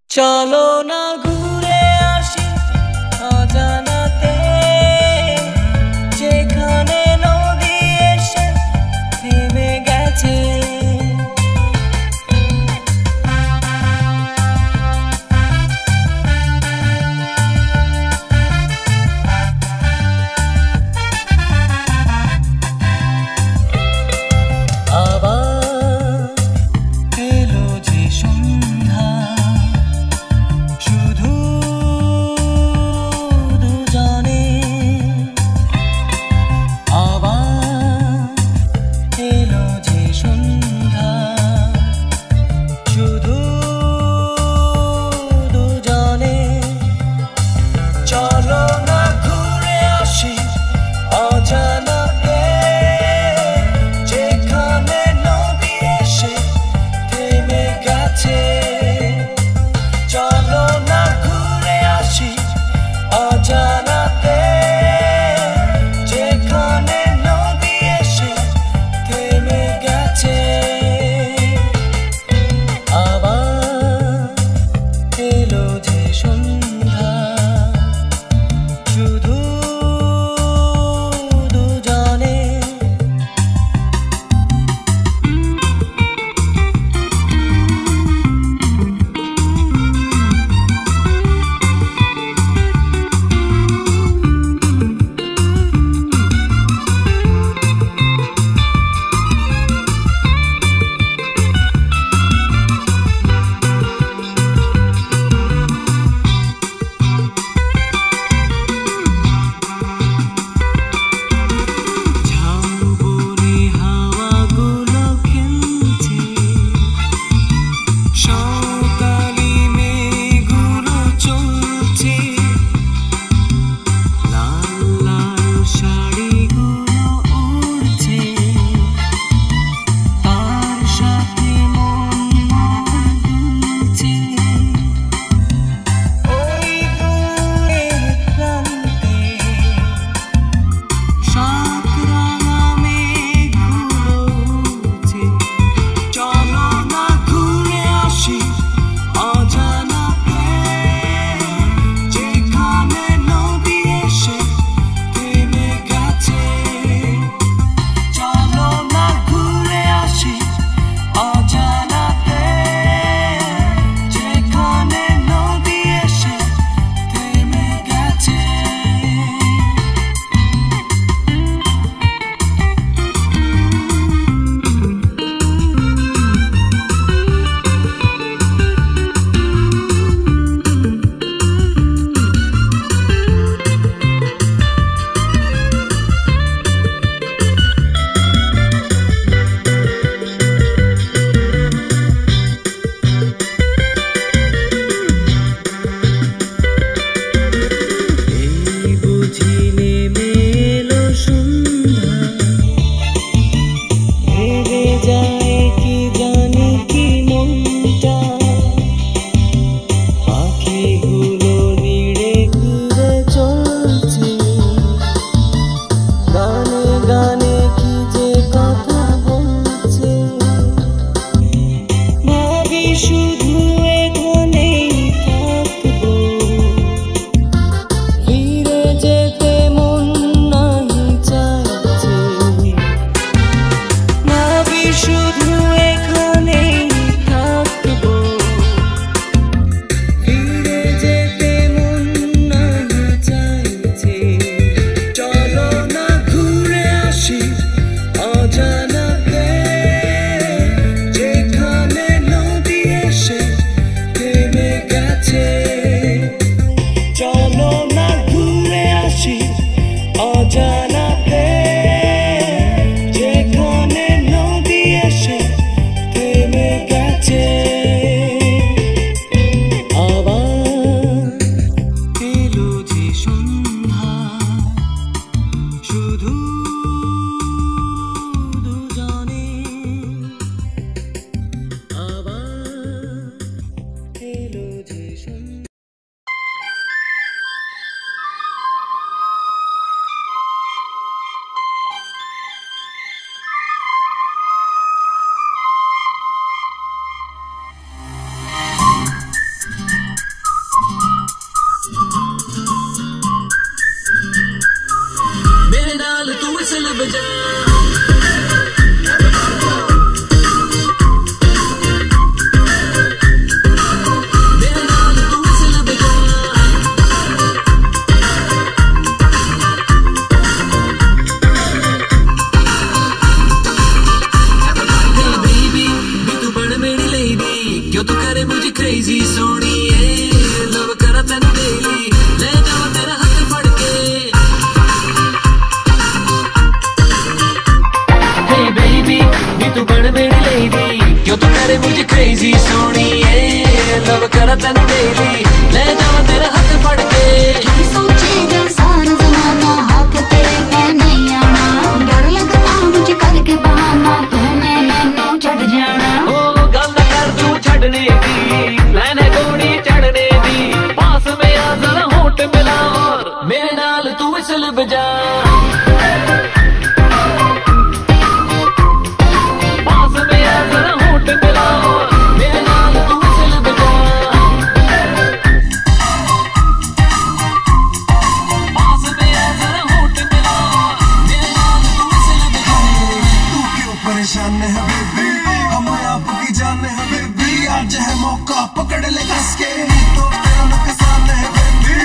চলো না ঘুরে আসি অজানাতে, যেখানে নদী এসে থেমে গেছে। crazy सोनिए love करा तेनू daily ले जावा तेरा हाथ फड़ के hey baby नी तू बन मेरी lady क्यों तू करे मुझे crazy सोनिए love करा तेनू daily ले जावा तेरा हाथ फड़ के सोचेगा सारा ज़माना हाथ तेरे में नहीं आना डर लगता मुझे करके बहाना तूने मैनू छड़ जाना ओ गल कर तू छड़ने दी मैंने गोली चढ़ने दी पास में आ जरा होठ मिला और मेरे नाल तू विसल बजा पास में आ जरा होठ मिला और मेरे नाल तू विसल बजा पास में आ जरा होठ मिला और मेरे नाल तू विसल बजा तू क्यों परेशान है बेबी हमें आपकी जान है बेबी आज है मौका पकड़ ले कस के तो तेरा नुकसान है बेबी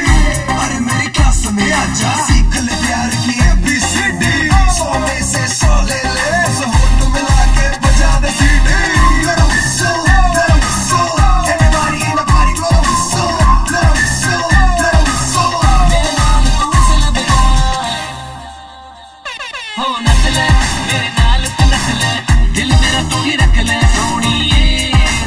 अरे मेरी क्लास में आजा सीख ले प्यार की ABCD 100 में से 100 ले ले सो होठ मिला के बजा दे CD let 'em whistle let 'em whistle everybody in the party go whistle let 'em whistle let 'em whistle मेरे नाल तू विसल बजा हो नच ले मेरे नाल तू नच ले दिल मेरा तू ही रख ले सोनिए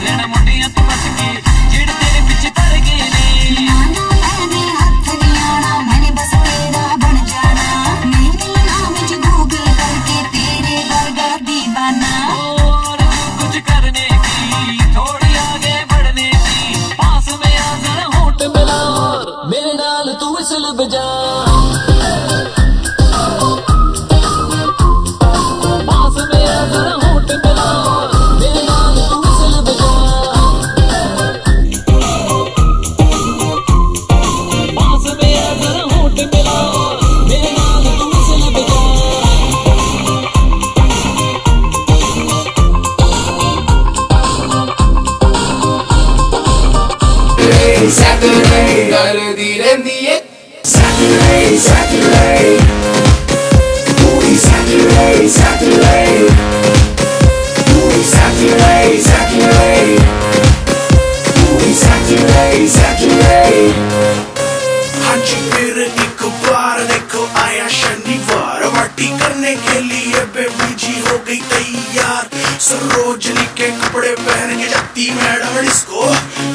रहना मुंडियां तू बच के जेड़ तेरे पीछे पड़ गए ने नाना मैंने हाथ नहीं आना मैंने बस तेरा बन जाना मेरे नाम मुझे गूगल करके तेरे वर्गा दीवाना और कुछ करने की थोड़ी आगे बढ़ने की पास में आ जरा होठ मिला और मेरे नाल तू विसल बजा पास में आ जरा होठ मिला और मेरे नाल तू विसल बजा पास में आ जरा होठ मिला और मेरे नाल तू विसल बजा Saturday करदी रहंदी है Saturday Saturday पूरी Saturday Saturday पूरी Saturday Saturday पूरी Saturday Saturday हाँ जी फिर एक बार देखो आया शनिवार पार्टी करने के लिए बेबी जी हो गई तैयार सरोजनी के कपड़े पहन के जाती मैडम डिस्को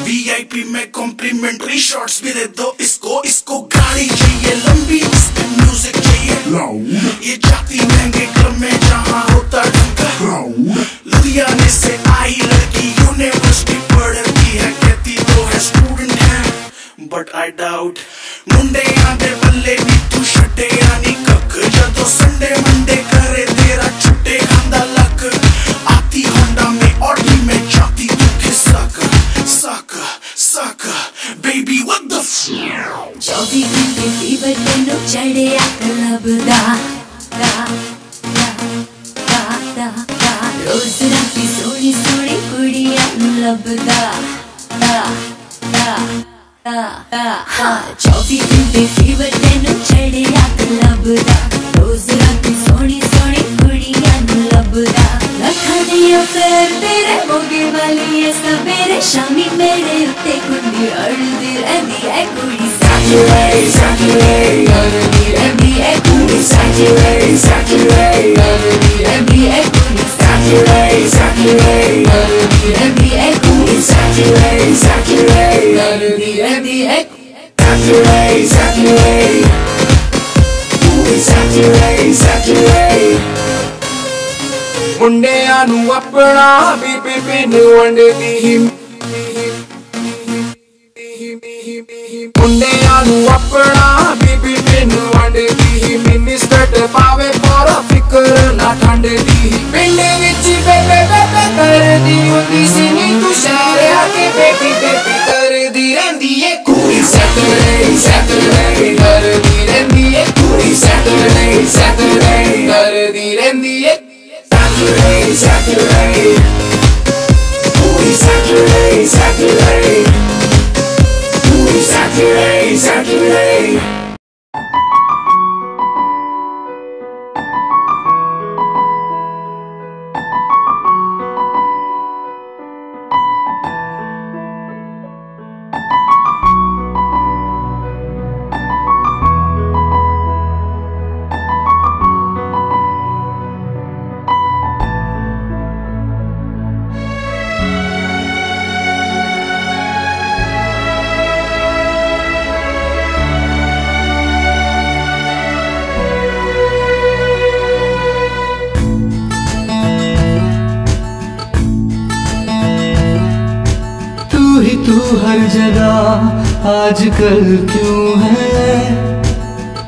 VIP में कॉम्प्लीमेंट्री शॉट्स भी दे दो इसको इसको गाड़ी चाहिए लंबी उसको म्यूजिक चाहिए ये जाती महंगे क्लब में जहाँ होता ढंका लुधियाने से आई लड़की यूनिवर्सिटी पढ़ती है कहती तो है स्टूडेंट है बट आई डाउट मुंडे आंदे बल्ले नी तू छड़े यानी कक जदों संडे मंडे करे तेरा छुट्टे खांदा लक आती होंडा में ऑडी में जाती तू खिसक सक सक बेबी व्हाट द 24 घंटे फीवर तेनू चढ़े क्लब दा रोज राती सोनी सोनी कुड़ियां नू लभदा 24 घंटे फीवर तेनू चढ़े क्लब दा रोज राती सोनी सोनी कुड़ियां नू लभदा लखां दियां फेर तेरे मोगे वाली ये सवेरे शामी मेरे उत्ते कुंडी अड़दी रहंदी है कुड़ी Saturday Saturday करदी रहंदी है कुड़ी Saturday Saturday करदी रहंदी है कुड़ी Saturday Saturday करदी रहंदी है कुड़ी Saturday Saturday करदी रहंदी है Saturday Saturday पूरी Saturday Saturday मुंडियां नू अपना बीबी बिन वंडदी ही मुंडियां नू अपना बीबी बिन वंडदी ही मिनी स्कर्ट पावे पूरा फिक्र ना ठंड दी पिंड विच बेबे बेबे करदी हुंदी सी नी तू शहर आके बेबी बेबी करदी रहंदी है कुड़ी Saturday Saturday करदी रहंदी है कुड़ी Saturday Saturday करदी रहंदी है Saturday Saturday पूरी Saturday Saturday पूरी Saturday Saturday तू हर जगह आजकल क्यों है,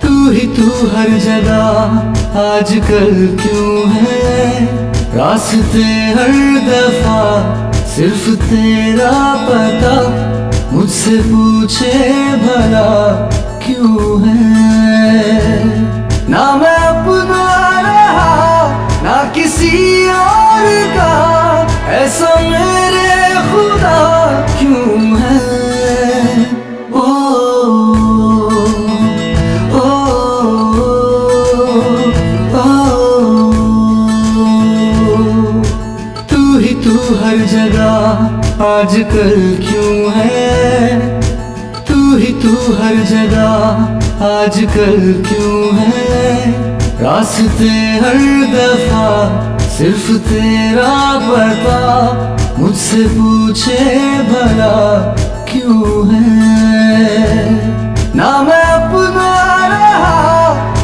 तू ही तू हर जगह आजकल क्यों है। रास्ते हर दफा सिर्फ तेरा पता, मुझसे पूछे भला क्यों है। ना मैं अपना रहा ना किसी और का, ऐसा मेरे खुदा क्यों है। ओ ओ तू ही तू हर जगह आजकल क्यों है, तू ही तू हर जगह आजकल क्यों है। रास्ते हर दफा सिर्फ तेरा पता, मुझसे पूछे भला क्यों है। ना मैं अपना रहा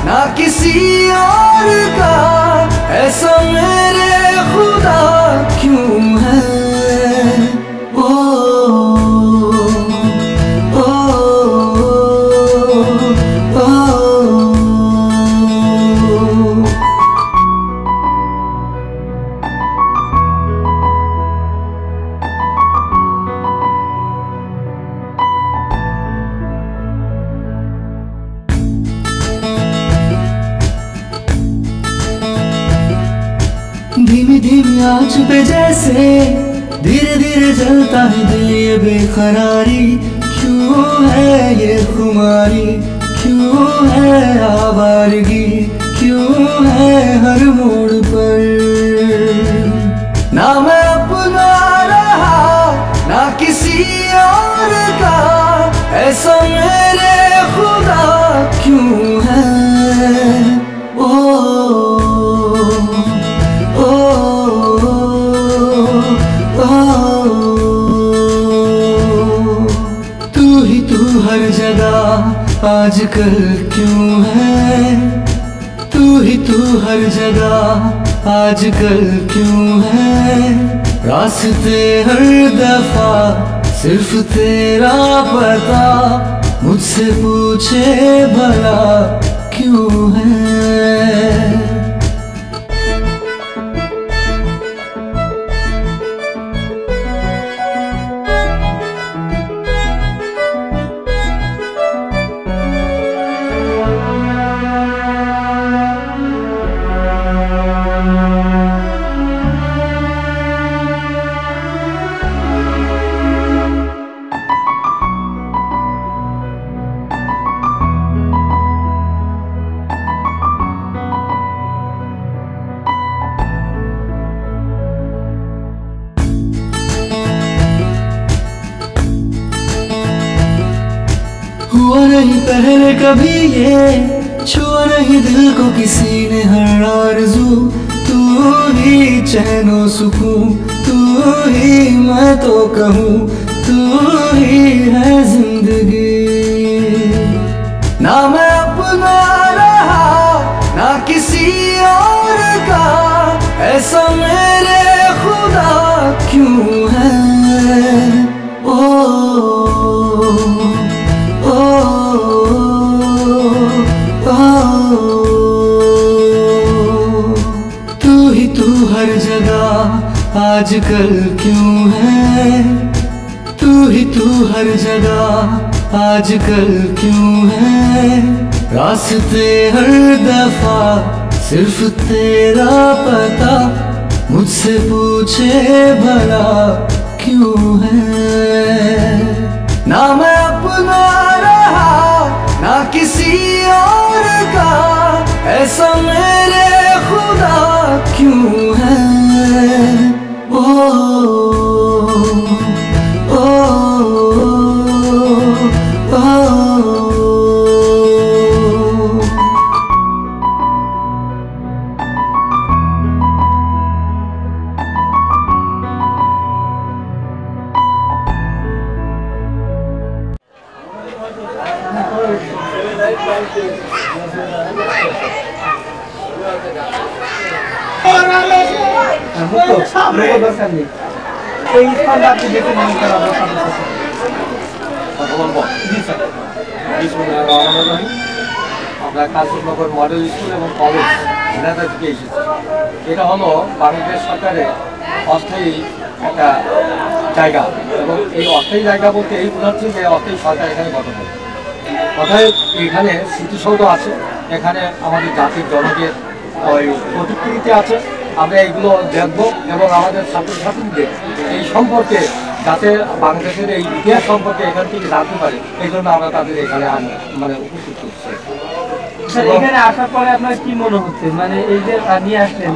ना किसी और का, ऐसा मेरे खुदा क्यों है। ओ ओ धीमी धीमी आँच पे जैसे धीरे धीरे जलता है दिल, ये बेकरारी क्यों है, ये खुमारी क्यों है, आवारगी क्यों है हर मोड़ पर। ना मैं अपना रहा ना किसी और का, ऐसा मेरे खुदा क्यों है। ओ तू ही तू हर जगह आजकल क्यों है, तू ही तू हर जगह आजकल क्यों है। रास्ते हर दफा सिर्फ तेरा पता, मुझसे पूछे भला क्यों है। हुआ नहीं पहले कभी ये, छुआ नहीं दिल को किसी ने हर आरज़ू। तू ही चैनो सुकून, तू ही मैं तो कहूँ, तू ही है जिंदगी। ना मैं अपना रहा ना किसी और का, ऐसा मेरे खुदा क्यों है। ओ तू ही तू हर जगह आजकल क्यों है, तू ही तू हर जगह आजकल क्यों है। रास्ते हर दफा सिर्फ तेरा पता, मुझसे पूछे भला क्यों है। ना मैं अपना रहा ना किसी और का, ऐसा मेरे खुदा क्यों है। ओ ओ Butuh, berapa besar nih? Ini standar di depan yang terlalu besar. কথা বলবো? আমরা কাঞ্চননগর মডেল স্কুল এবং কলেজ নেতা থেকে এসেছি। এটা হলো বাংলাদেশ সরকারের অস্থায়ী একটা জায়গা, এবং এই অস্থায়ী জায়গা বলতে এই বোঝাচ্ছে যে অস্থায়ী সরকার এখানে গঠন হবে। কথায় এখানে স্মৃতিসৌধ আছে, এখানে আমাদের জাতির জনকের ওই প্রতিকৃতি আছে। আমরা এইগুলো দেখবো এবং আমাদের ছাত্রছাত্রীদের এই সম্পর্কে যাতে বাংলাদেশের এই ইতিহাস সম্পর্কে এখান থেকে জানতে পারে, এই জন্য আমরা তাদের এখানে মানে উপস্থিত করছি। এখানে আসার পরে আপনার কি মনে হচ্ছে, মানে এই যে নিয়ে আসলেন?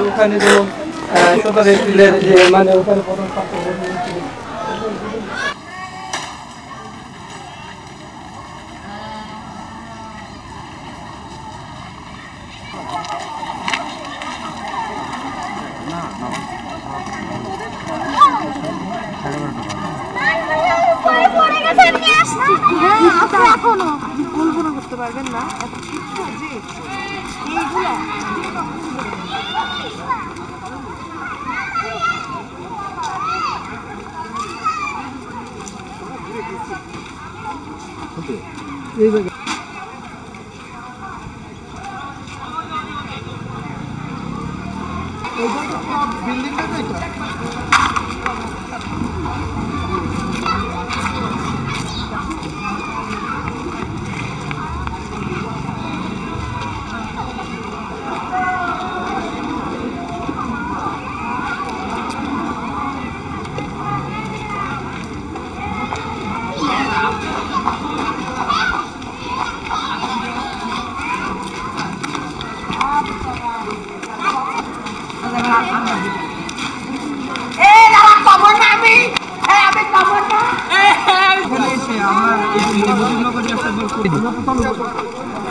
ওখানে যেমন 17 এপ্রিলের যে মানে ওখানে প্রথম এখনো কল্পনা করতে পারবেন না এইগুলো বিল্ডিংটা তো এটা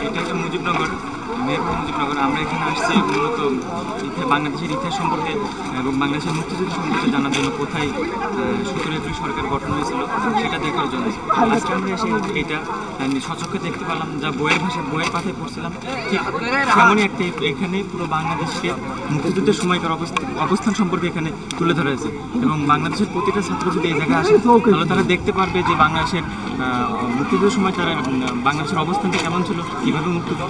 এটা একটা মুজিবনগর, মেহেরপুর মুজিবনগর। আমরা এখানে আসছি মূলত বাংলাদেশের ইতিহাস সম্পর্কে এবং বাংলাদেশের মুক্তিযুদ্ধ সম্পর্কে জানার জন্য, কোথায় 17 এপ্রিল সরকার গঠন হয়েছিল সেটা দেখার জন্য। আজকে আমরা এসে এটা সচক্ষে দেখতে পেলাম, যা বইয়ের ভাষায় বইয়ের পাতায় পড়ছিলাম, ঠিক তেমনই একটা এখানে পুরো বাংলাদেশকে মুক্তিযুদ্ধের সময়কার অবস্থান সম্পর্কে এখানে তুলে ধরা হয়েছে। এবং বাংলাদেশের প্রতিটা ছাত্র যদি এই জায়গায় আসে তাহলে তারা দেখতে পারবে যে বাংলাদেশের মুক্তিযুদ্ধের সময় তারা বাংলাদেশের অবস্থানটা কেমন ছিল, কীভাবে মুক্তিযুদ্ধ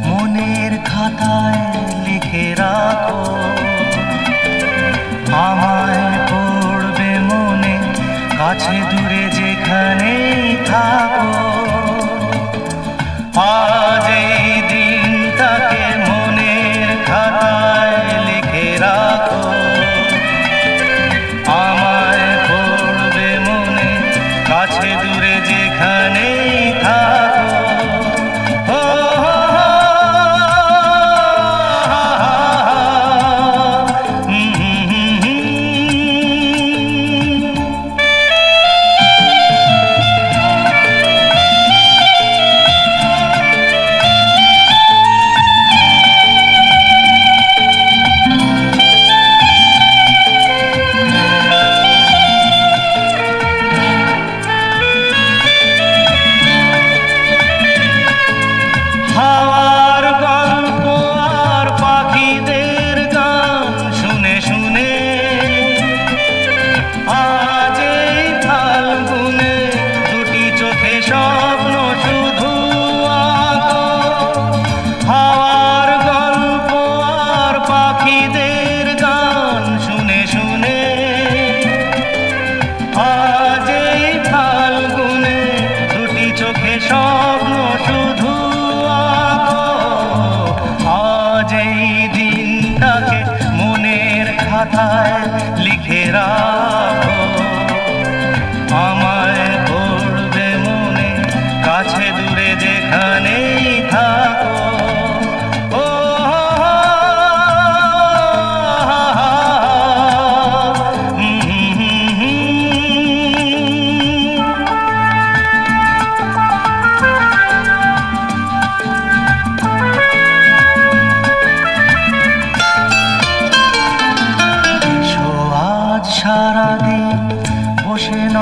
মনের খাতায় লিখে রাখো, আমায় পড়বে মনে, কাছে দূরে যেখানে থাকো। আজ এই দিনটাকে মনের খাতায় লিখে রাখো, আমায় পড়বে মনে, কাছে দূরে যেখানে থাকো।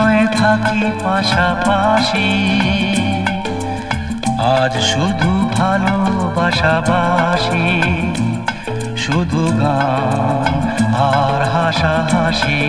নয় থাকি পাশাপাশি, আজ শুধু ভালোবাসাবাসি, শুধু গান আর হাসাহাসি।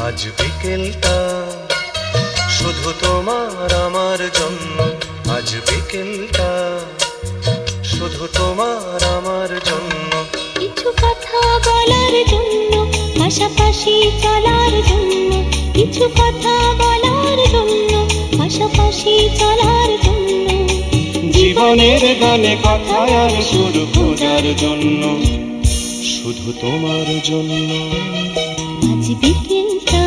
আজ বিকেলটা শুধু তোমার আমার জন্য, আজ বিকেলটা শুধু তোমার আমার জন্য। কিছু কথা বলার জন্য, পাশাপাশি চলার জন্য, কিছু কথা বলার জন্য, পাশাপাশি চলার জন্য। জীবনের গানে কথা আর সুর খোঁজার জন্য, শুধু তোমার জন্য। আজ বিকেলটা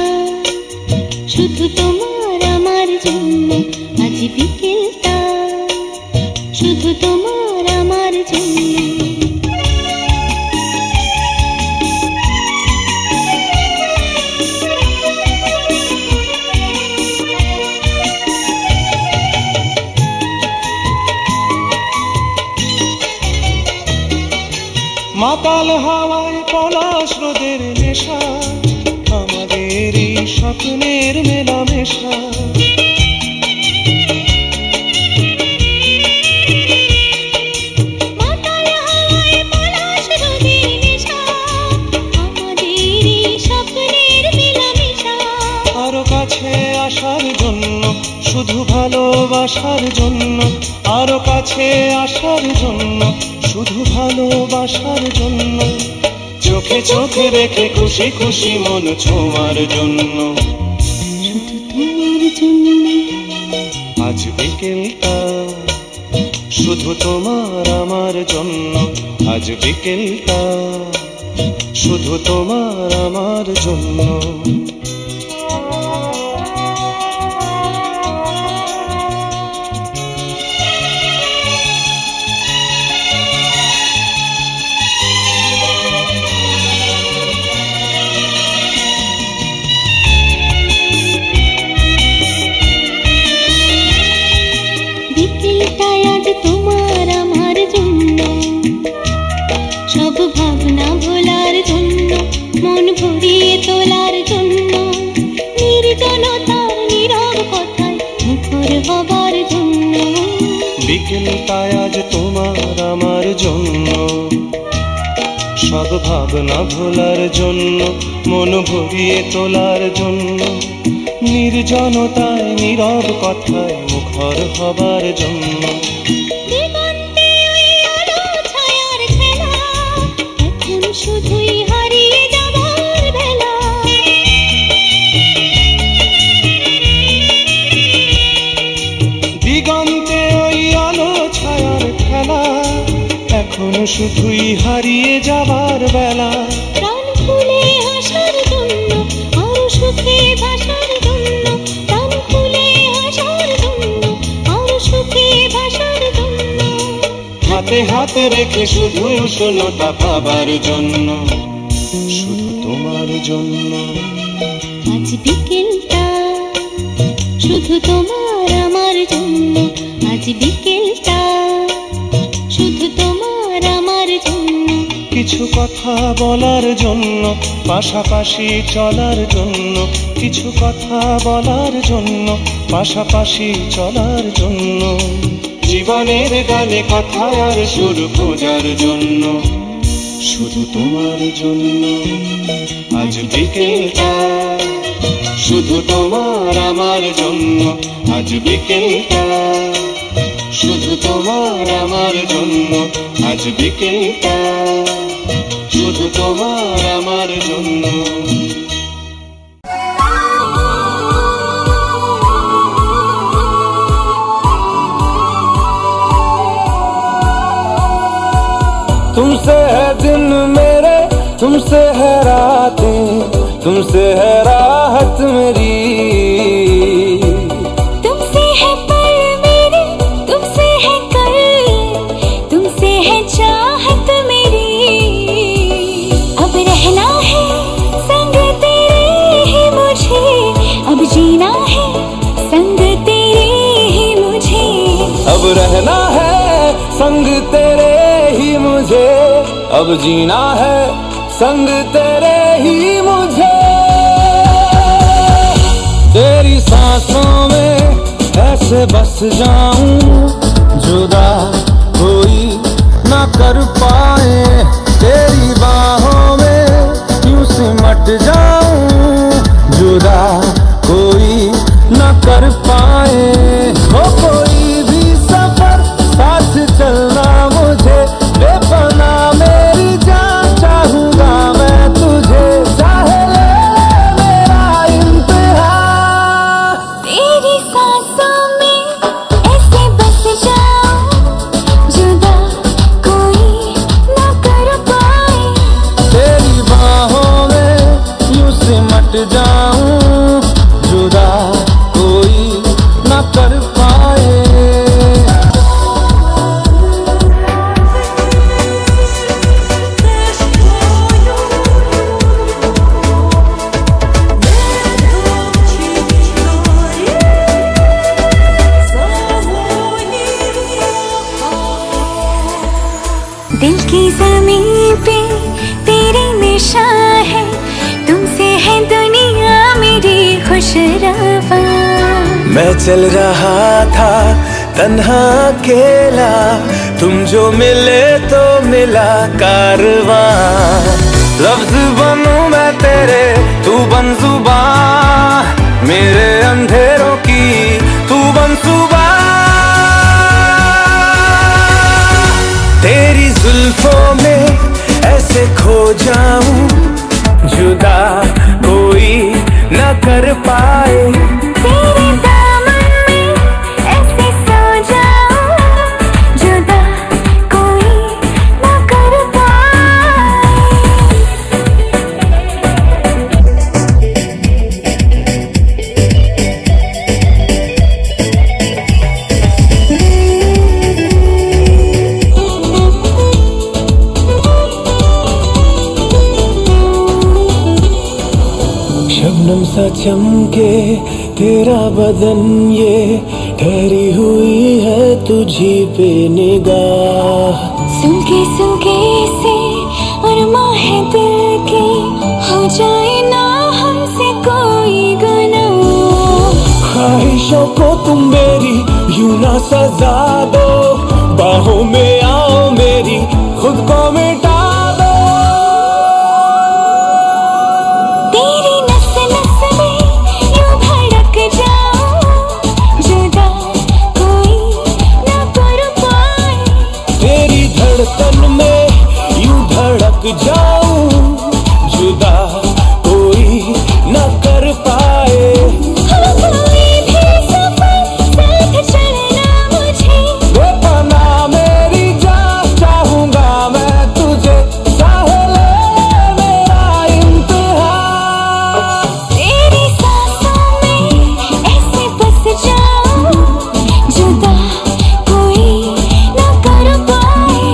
শুধু তোমার আমার জন্য, আজ বিকেলটা শুধু তোমার আমার জন্য। মাতাল হাওয়ায় পলাশ রোদের নেশা, আমাদের এই স্বপ্নের মেলামেশা। মাতাল হাওয়ায় পলাশ রোদের নেশা, আমাদের এই স্বপ্নের মেলামেশা। আরো কাছে আসার জন্য, শুধু ভালোবাসার জন্য, আরো কাছে আসার জন্য, শুধু ভালোবাসার জন্য। চোখে চোখে রেখে খুশি খুশি মন ছোঁয়ার জন্য, শুধু তোমার জন্য। আজ বিকেলটা শুধু তোমার আমার জন্য, আজ বিকেলটা শুধু তোমার আমার জন্য। বিকেলটা আজ তোমার আমার জন্য, সব ভাবনা ভোলার জন্য, মন ভরিয়ে তোলার জন্য, নির্জনতার নীরব কথায় মুখর হবার জন্য। বিকেলটা আজ তোমার আমার জন্য, সব ভাবনা ভোলার জন্য, মন ভরিয়ে তোলার জন্য, নির্জনতায় নীরব কথায় মুখর হবার জন্য। দিগন্তে ওই আলো ছায়ার খেলা, এখন শুধুই হারিয়ে যাবার বেলা। দিগন্তে ওই আলো ছায়ার খেলা, এখন শুধুই হারিয়ে যাবার বেলা। প্রাণ খুলে হাসার জন্য, আরো সুখে ভাসার জন্য, প্রাণ খুলে হাতে হাত রেখে শুধু শোনোটা ভাবার জন্য, শুধু তোমার জন্য। আজ বিকেলটা শুধু তোমার আমার জন্য, আজ বিকেলটা শুধু তোমার আমার জন্য। কিছু কথা বলার জন্য, পাশাপাশি চলার জন্য, কিছু কথা বলার জন্য, পাশাপাশি চলার জন্য। জীবনের গানে কথা আর সুর খোঁজার জন্য, শুধু তোমার জন্য। আজ বিকেলটা শুধু তোমার আমার জন্য, আজ বিকেলটা শুধু তোমার আমার জন্য, আজ বিকেলটা শুধু তোমার আমার জন্য। तुमसे है दिन मेरे, तुमसे है रातें, तुमसे है राहत मेरी। तुमसे है पल मेरे, तुमसे है कल, तुमसे है चाहत मेरी। अब रहना है संग तेरे ही मुझे, अब जीना है संग तेरे ही मुझे। अब रहना है संग तेरे ही मुझे, अब जीना है संग तेरे ही मुझे। तेरी सांसों में ऐसे बस जाऊं, जुदा कोई ना कर पाए। तेरी बाहों में यूं सिमट जाऊं, जुदा कोई ना कर पाए। हो कोई भी सफर साथ चलना मुझे, बेपना मेरी जान चाहूंगा मैं तुझे। चाहे ले मेरा इम्तिहान, तेरी सांसों में ऐसे बस जाऊं, जुदा कोई ना कर पाए। तेरी बाहों में यूं सिमट जाऊं, जुदा कोई ना कर पाए। दिल की ज़मीं पे तेरी निशान है, तुमसे है दुनिया मेरी खुशरवा। मैं चल रहा था तन्हा अकेला, तुम जो मिले तो मिला कारवां। लफ्ज बनूं मैं तेरे, तू बन जुबां, मेरे अंधेरों की तू बन सुबह। तेरी जुल्फों में ऐसे खो जाऊं, जुदा कोई न कर पाए। तेरे दामन में ऐसे सो जाऊं, जुदा कोई ना कर शबनम सा चमके तेरा बदन, ये ठहरी हुई है तुझी पे निगाह। सुनके सुनके से अरमां है दिल के, हो जाए ना हमसे कोई गुनाह। ख्वाहिशों को तुम मेरी यूं ना सजा दो, बाहों में आओ मेरी खुद को मिटा दो। तेरी नस नस में यूं धड़क जाऊं, जुदा कोई ना कर पाए। तेरी धड़कन में यूं धड़क जाऊं, जुदा कोई न कर पाए। कोई भी सफर साथ चलना मुझे, बेपना मेरी जान चाहूंगा मैं तुझे। चाहे ले मेरा इम्तिहान, तेरी सांसों में ऐसे बस जाऊं, जुदा कोई ना कर पाए।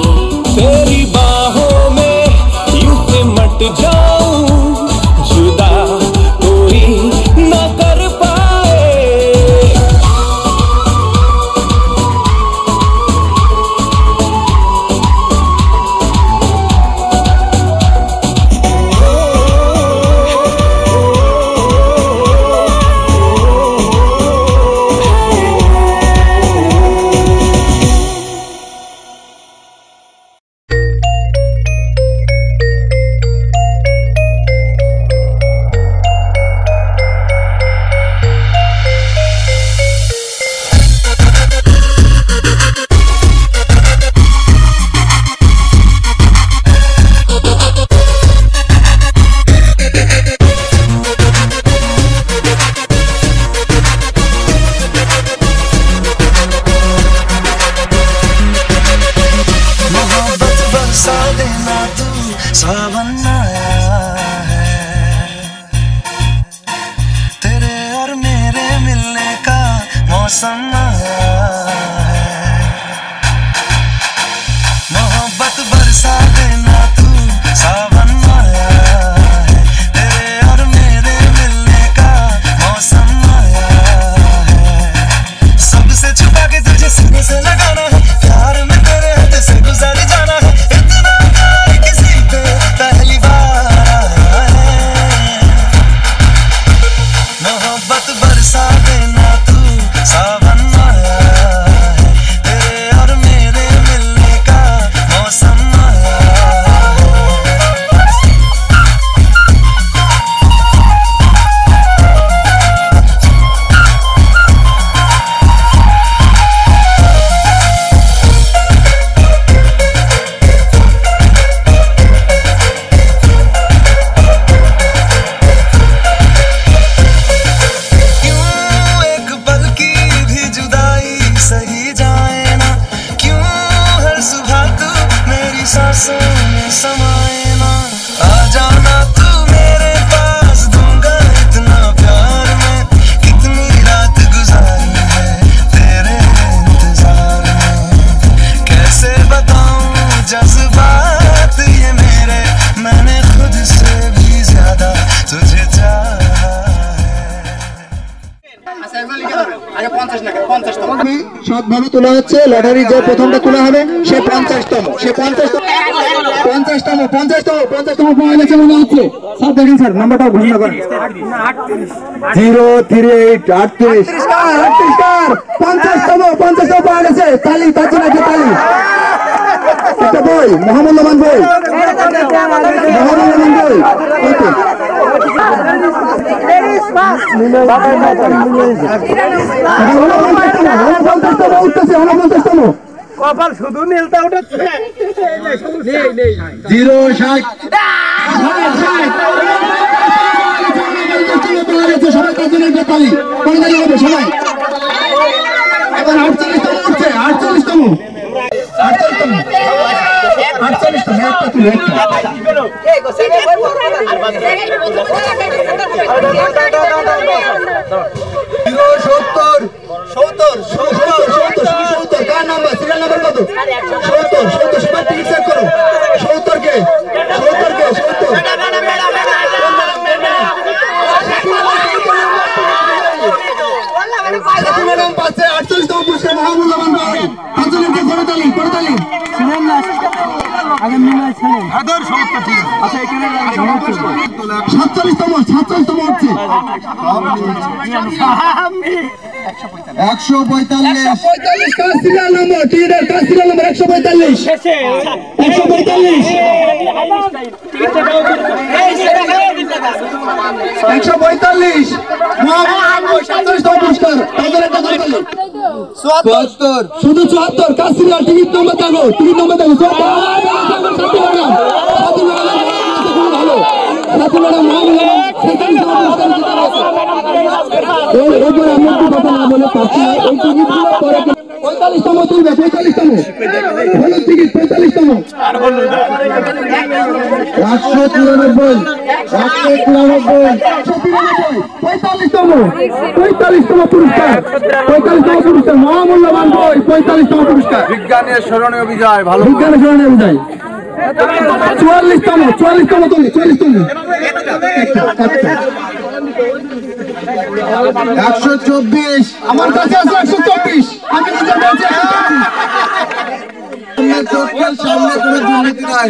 मौसम आया है, मोहब्बत बरसा देना तू, सावन आया है, तेरे और मेरे मिलने का मौसम आया है, सबसे छुपा के तुझे सीने से लगाना है, प्यार में तेरे हाथ से गुजर जाना है, इतना प्यार किसी पे पहली बार आया है, मोहब्बत बरसा देना तू, सावन आया है, तेरे और मेरे मिलने का मौसम आया है। সৎভাবে তোলা হচ্ছে, লটারি যে প্রথমটা তোলা হবে সে 50তম পাওয়া গেছে মনে হচ্ছে। স্যার দেখেন স্যার নাম্বারটা ঘোষণা করেন। 03838 50তম পাওয়া গেছে। তালি তার জন্য একটা তালি। একটা বই, মহামূল্যবান বই, ওকে কপাল শুধু নীলটা উঠেছে। 060 সবাই তার জন্য একটা তালি হবে সবাই। এবার 48তম উঠছে, 48তম কার নাম্বার, সিরিয়াল নাম্বার কত? 70 সবাই টিকিট চেক করো। 70 কে 48তম পুরস্কার মহামূল্যবান ভাই। আঞ্চলিক করতালি আগে মিলাই ছিলেন আদর 70 ঠিক আছে। আচ্ছা এখানে 47তম হচ্ছে 145 কার সিরিয়াল নাম্বার, টিকিটের কার সিরিয়াল নাম্বার 145 145 47তম পুরস্কার তাদের একটা করতালি। 74 শুধু 74 কার সিরিয়াল, টিকিট নাম্বার দাও, 45তম তুলবে, 45তম হলুদ টিকিট 45তম 194 45তম পুরস্কার মহামূল্যবান বই 45তম পুরস্কার বিজ্ঞানের স্মরণীয় বিজয়, ভালো বিজ্ঞানের স্মরণীয় বিজয়। 44তম তুলি 44তম 124 আমার কাছে আছে 124 আমি নিজে বলছি 124 সামনে কোনো দুর্নীতি নাই।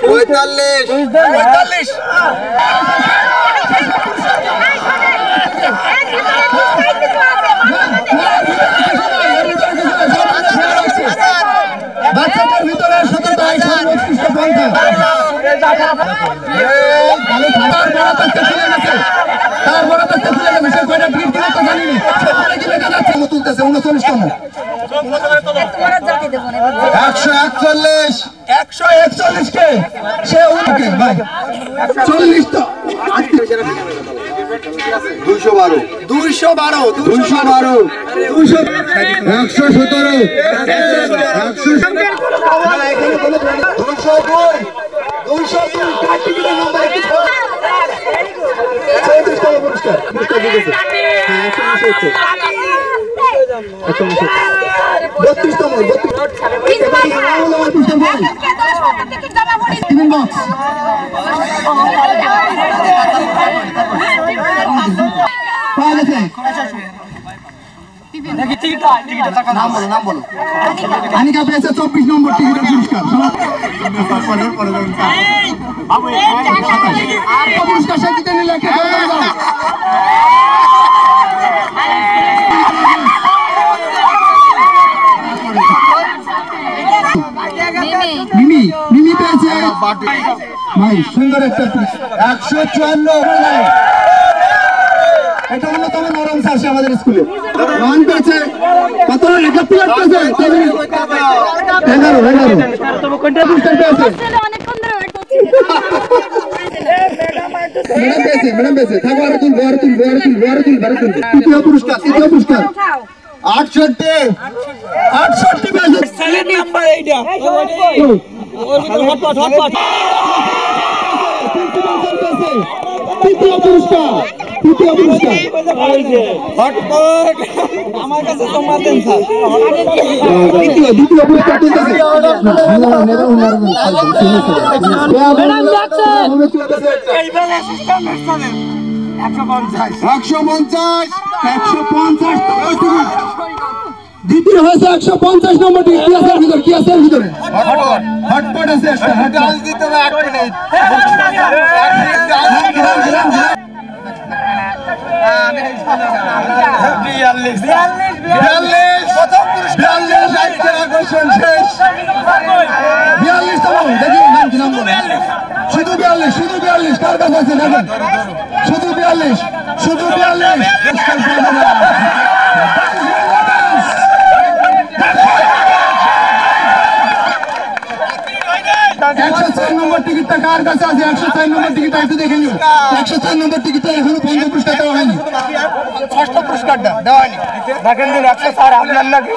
45 বাচ্চাদের ভিতরে সততা সর্বোৎকৃষ্ট পন্থা। তুলতেছে 39তম 141 কে সে ভাই 40 তো 212 117 202 পুরস্কার দিতেছে। হ্যাঁ 119 হচ্ছে 119 32তম নাম বলো আনিকা পেয়েছে 24 নম্বর টিকিটের পুরস্কার পুরস্কার সাথে নিলে মিমি পেয়েছে ভাই সুন্দর একটা 154 এটা অন্যতম নরম শাসে আমাদের স্কুলে মান পেয়েছে কত 71 পেয়েছে 11 ম্যাডাম পেয়েছে থাকো আর তুল তৃতীয় পুরস্কার 68 পেয়েছে সেকেন্ড নাম্বার এইটা তৃতীয় পুরস্কার আমার কাছে তোমার দেন স্যার দ্বিতীয় পুরস্কার তুলতেছে দ্বিতীয় হয়েছে 150 নম্বর কি আছে ভিতরে হটপট আছে শুধু 42 কার কাছে আছে দেখেন শুধু 42 104 নম্বর টিকিটটা কার কাছে আছে 104 নম্বর টিকিটটা একটু দেখে নিও 104 নম্বর টিকিটটা এখনো 5 পুরস্কার দেওয়া হয়নি 6টা পুরস্কারটা দেওয়া হয়নি দেখেন দিন 104 আপনার নাকি